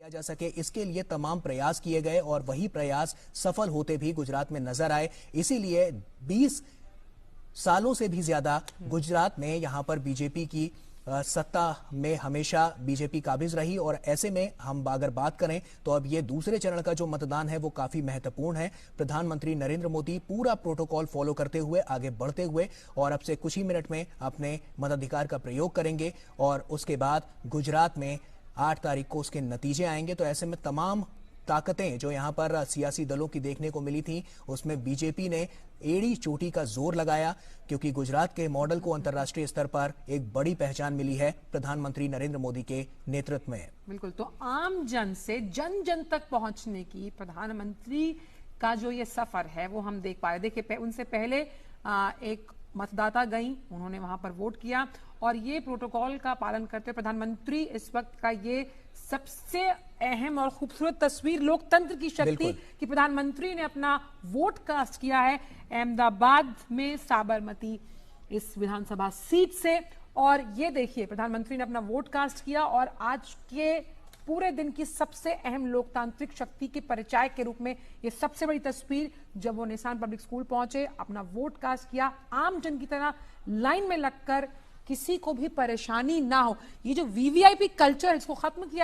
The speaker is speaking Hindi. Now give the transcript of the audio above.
किया जा सके, इसके लिए तमाम प्रयास किए गए और वही प्रयास सफल होते भी गुजरात में नजर आए। इसीलिए 20 सालों से भी ज्यादा गुजरात में यहां पर बीजेपी की सत्ता में हमेशा बीजेपी काबिज रही और ऐसे में हम अगर बात करें तो अब ये दूसरे चरण का जो मतदान है वो काफी महत्वपूर्ण है। प्रधानमंत्री नरेंद्र मोदी पूरा प्रोटोकॉल फॉलो करते हुए आगे बढ़ते हुए और अब से कुछ ही मिनट में अपने मताधिकार का प्रयोग करेंगे और उसके बाद गुजरात में 8 तारीख को उसके नतीजे आएंगे। तो ऐसे में तमाम ताकतें जो यहां पर सियासी दलों की देखने को मिली थी उसमें बीजेपी ने एड़ी चोटी का जोर लगाया, क्योंकि गुजरात के मॉडल को अंतर्राष्ट्रीय स्तर पर एक बड़ी पहचान मिली है प्रधानमंत्री नरेंद्र मोदी के नेतृत्व में। बिल्कुल, तो आम जन से जन जन तक पहुंचने की प्रधानमंत्री का जो ये सफर है वो हम देख पा रहे। देखिए, उनसे पहले एक मतदाता गई, उन्होंने वहां पर वोट किया और ये प्रोटोकॉल का पालन करते प्रधानमंत्री इस वक्त का ये सबसे अहम और खूबसूरत तस्वीर लोकतंत्र की शक्ति कि प्रधानमंत्री ने अपना वोट कास्ट किया है अहमदाबाद में साबरमती इस विधानसभा सीट से। और ये देखिए, प्रधानमंत्री ने अपना वोट कास्ट किया और आज के पूरे दिन की सबसे अहम लोकतांत्रिक शक्ति के परिचय के रूप में ये सबसे बड़ी तस्वीर, जब वो निशान पब्लिक स्कूल पहुंचे, अपना वोट कास्ट किया, आम जन की तरह लाइन में लगकर, किसी को भी परेशानी ना हो। ये जो वीवीआईपी कल्चर, इसको खत्म किया